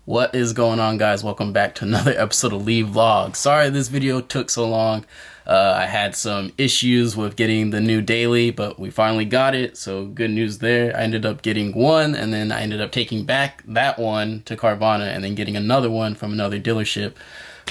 What is going on, guys? Welcome back to another episode of Lee Vlog. Sorry this video took so long. I had some issues with getting the new daily, but we finally got it, so good news there. I ended up getting one, and then I ended up taking back that one to Carvana and then getting another one from another dealership.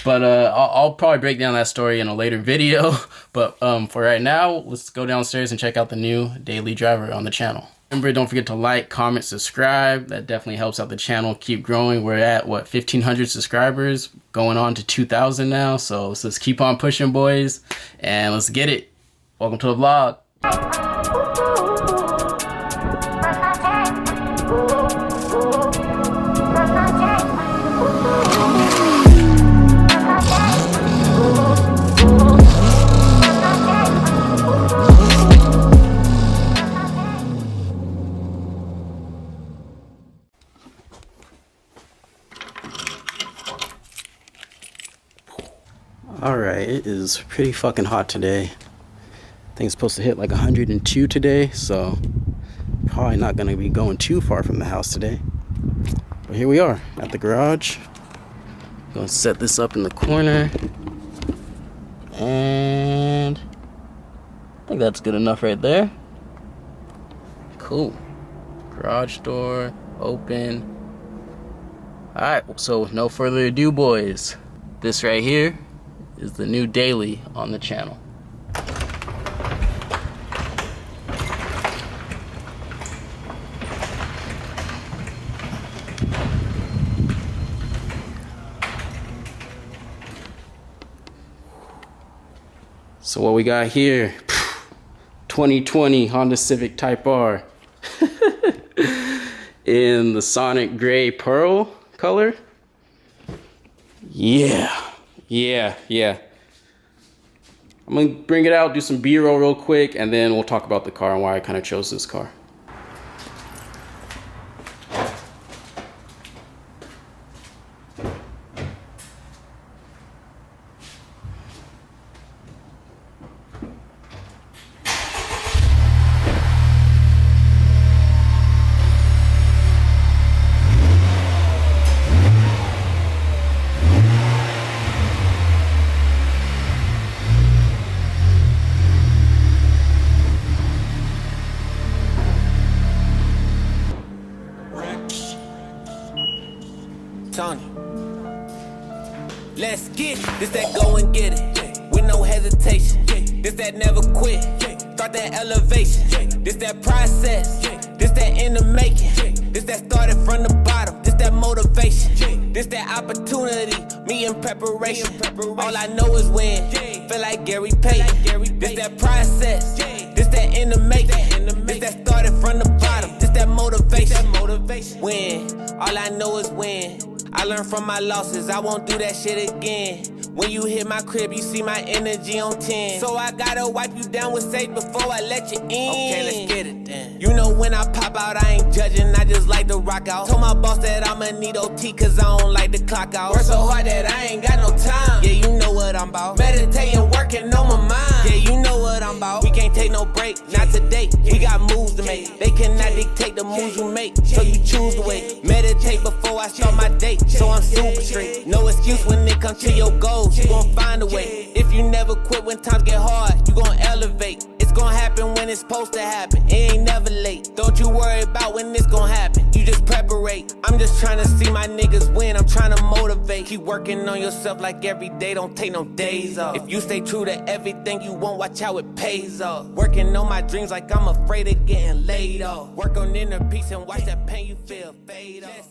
But I'll probably break down that story in a later video. But for right now, let's go downstairs and check out the new daily driver on the channel. Remember, don't forget to like, comment, subscribe. That definitely helps out the channel keep growing. We're at, what, 1,500 subscribers, going on to 2,000 now. So let's just keep on pushing, boys, and let's get it. Welcome to the vlog. Alright, it is pretty fucking hot today. I think it's supposed to hit like 102 today, so probably not going to be going too far from the house today. But here we are at the garage. Gonna set this up in the corner, and I think that's good enough right there. Cool. Garage door open. Alright, so no further ado, boys. This right here is the new daily on the channel. So what we got here, 2020 Honda Civic Type R in the Sonic Gray Pearl color. Yeah. I'm gonna bring it out, do some B-roll real quick, and then we'll talk about the car and why I kind of chose this car. Tony, let's get it. This that go and get it with no hesitation. This that never quit. Start that elevation. This that process. This that in the making. This that started from the bottom. This that motivation. This that opportunity. Me in preparation. All I know is win. Feel like Gary Payton. This that process. This that in the making. This that started from the bottom. This that motivation. Win. All I know is win. I learned from my losses, I won't do that shit again. When you hit my crib, you see my energy on 10. So I gotta wipe you down with safe before I let you in. Okay, let's get it then. You know when I pop out, I ain't judging, I just like to rock out. Told my boss that I'ma need OT, cause I don't like to clock out. Work so hard that I ain't got no time. Yeah, you know what I'm about. Meditating, working on my mind. Yeah, you know what I'm about. We can't take no break, not today. We got moves to make. They cannot dictate the moves you make, so you choose the way. Meditate before I start my day, so I'm super straight. No excuse when it comes to your goals, you gon' find a way. If you never quit when times get hard, you gon' elevate. It's gon' happen when it's supposed to happen, it ain't never late. Don't you worry about when it's gon' happen, you just preparate. I'm just trying to see my niggas win, I'm trying to motivate. Keep working on yourself like every day, don't take no days off. If you stay true to everything you want, watch how it pays off. Working on my dreams like I'm afraid of getting laid off. Work on inner peace and watch that pain you feel fade off.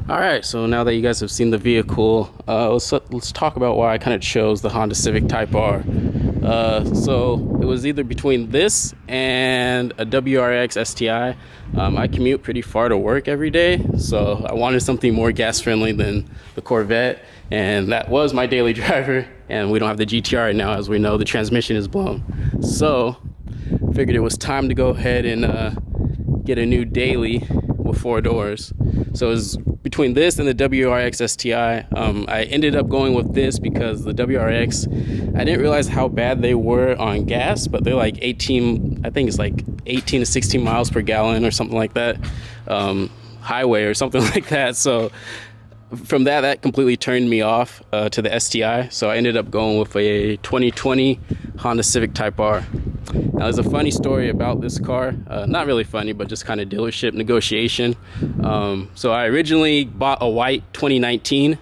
Alright, so now that you guys have seen the vehicle, let's talk about why I kind of chose the Honda Civic Type R. So it was either between this and a WRX STI. I commute pretty far to work every day, so I wanted something more gas friendly than the Corvette, and that was my daily driver. And we don't have the GTR right now, as we know the transmission is blown. So figured it was time to go ahead and get a new daily with 4 doors. So it was between this and the WRX STI. I ended up going with this because the WRX, I didn't realize how bad they were on gas, but they're like 18, I think it's like 18 to 16 miles per gallon or something like that. highway or something like that. So from that completely turned me off to the STI. So I ended up going with a 2020 Honda Civic Type R. Now there's a funny story about this car, not really funny, but just kind of dealership negotiation. So I originally bought a white 2019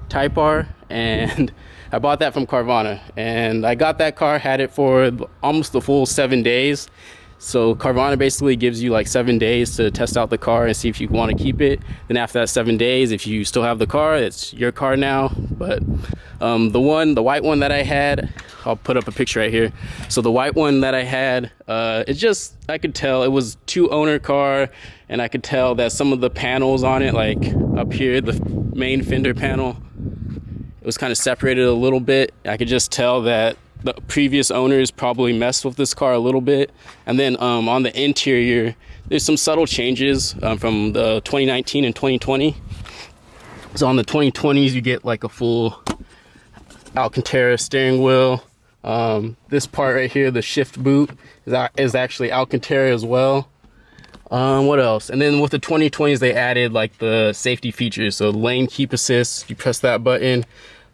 Type R, and I bought that from Carvana, and I got that car, had it for almost the full 7 days. So Carvana basically gives you like 7 days to test out the car and see if you want to keep it. Then after that 7 days, if you still have the car, it's your car now. But the white one that I had, I'll put up a picture right here. So the white one that I had, it's just, I could tell it was 2-owner car, and I could tell that some of the panels on it, like up here, the main fender panel, it was kind of separated a little bit. I could just tell that the previous owners probably messed with this car a little bit. And then on the interior, there's some subtle changes from the 2019 and 2020. So on the 2020s, you get like a full Alcantara steering wheel. This part right here, the shift boot, is actually Alcantara as well. What else? And then with the 2020s, they added like the safety features. So lane keep assist, you press that button,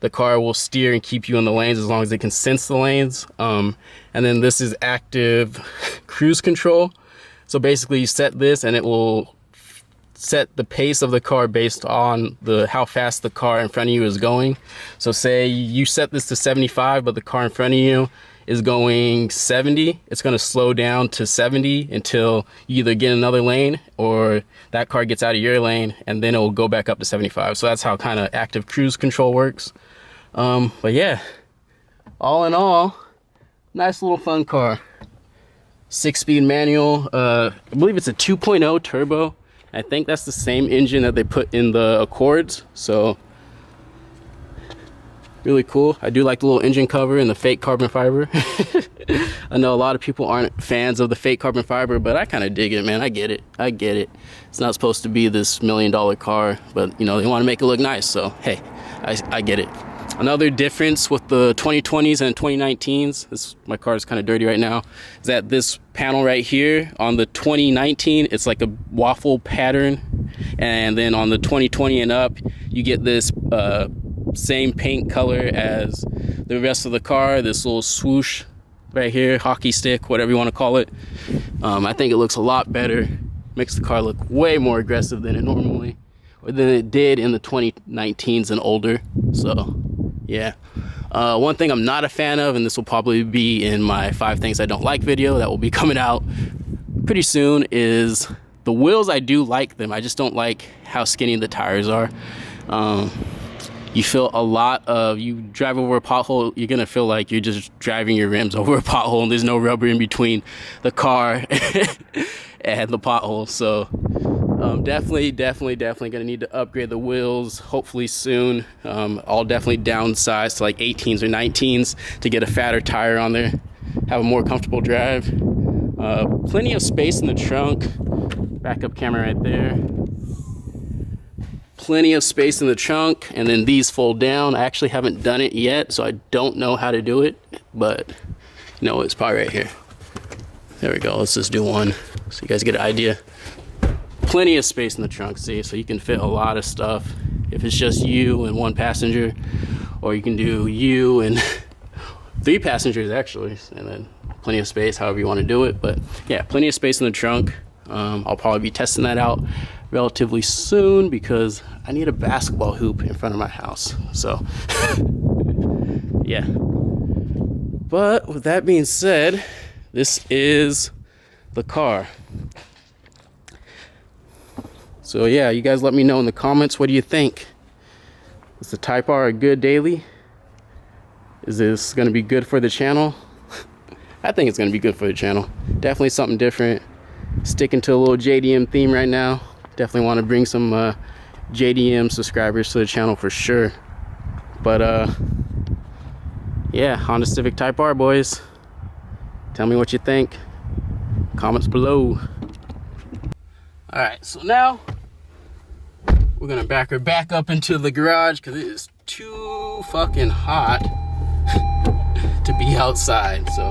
the car will steer and keep you in the lanes as long as it can sense the lanes. And then this is active cruise control. So basically you set this and it will set the pace of the car based on how fast the car in front of you is going. So say you set this to 75, but the car in front of you is going 70, it's going to slow down to 70 until you either get another lane or that car gets out of your lane, and then it will go back up to 75. So that's how kind of active cruise control works. But yeah, all in all, nice little fun car. 6-speed manual, I believe it's a 2.0 turbo. I think that's the same engine that they put in the Accords, so really cool. I do like the little engine cover and the fake carbon fiber. I know a lot of people aren't fans of the fake carbon fiber, but I kind of dig it, man. I get it. It's not supposed to be this $1 million car, but you know, they want to make it look nice, so hey, I get it. Another difference with the 2020s and 2019s, my car is kind of dirty right now, is that this panel right here on the 2019, it's like a waffle pattern, and then on the 2020 and up, you get this same paint color as the rest of the car, this little swoosh right here, hockey stick, whatever you want to call it. I think it looks a lot better, makes the car look way more aggressive than it did in the 2019s and older. So yeah, one thing I'm not a fan of, and this will probably be in my 5 things I don't like video that will be coming out pretty soon, is the wheels. I do like them, I just don't like how skinny the tires are. You feel a lot of, you drive over a pothole, you're gonna feel like you're just driving your rims over a pothole, and there's no rubber in between the car and the pothole. So definitely gonna need to upgrade the wheels, hopefully soon. I'll definitely downsize to like 18s or 19s to get a fatter tire on there, have a more comfortable drive. Plenty of space in the trunk, backup camera right there. Plenty of space in the trunk, and then these fold down. I actually haven't done it yet, so I don't know how to do it, but no, it's probably right here. There we go. Let's just do one so you guys get an idea. Plenty of space in the trunk, see, so you can fit a lot of stuff if it's just you and 1 passenger, or you can do you and 3 passengers actually, and then plenty of space however you want to do it. But yeah, plenty of space in the trunk. I'll probably be testing that out relatively soon because I need a basketball hoop in front of my house. So yeah, but with that being said, this is the car. So yeah, you guys let me know in the comments, what do you think? Is the Type R a good daily? Is this going to be good for the channel? I think it's going to be good for the channel. Definitely something different. Sticking to a little JDM theme right now. Definitely want to bring some JDM subscribers to the channel for sure. But yeah, Honda Civic Type R, boys. Tell me what you think. Comments below. Alright, so now we're gonna back her back up into the garage because it is too fucking hot to be outside. So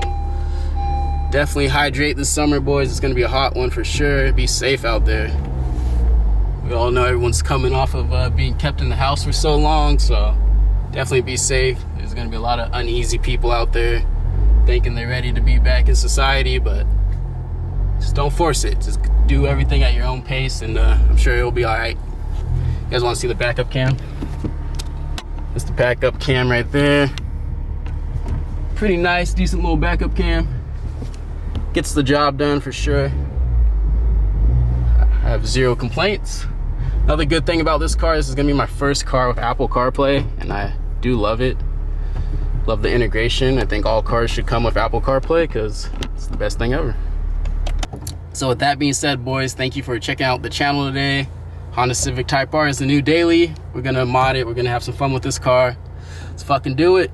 definitely hydrate this summer, boys. It's gonna be a hot one for sure. Be safe out there. We all know everyone's coming off of being kept in the house for so long, so definitely be safe. There's gonna be a lot of uneasy people out there thinking they're ready to be back in society, but just don't force it. Just do everything at your own pace, and I'm sure it'll be all right. You guys want to see the backup cam? That's the backup cam right there. Pretty nice, decent little backup cam. Gets the job done for sure. I have zero complaints. Another good thing about this car, this is gonna be my first car with Apple CarPlay, and I do love it. Love the integration. I think all cars should come with Apple CarPlay because it's the best thing ever. So with that being said, boys, thank you for checking out the channel today. Honda Civic Type R is the new daily. We're gonna mod it. We're gonna have some fun with this car. Let's fucking do it.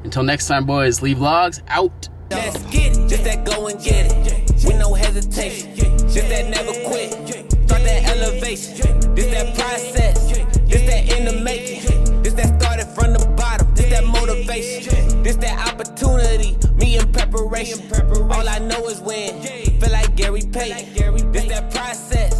Until next time, boys, leave vlogs out. Let's get it. Just that go and get it. With no hesitation. Just that never quit. Start that elevation. This that process. This that in the making. This that started from the bottom. This that motivation. This that opportunity. Me in preparation. All I know is win. Feel like Gary Payton. This that process.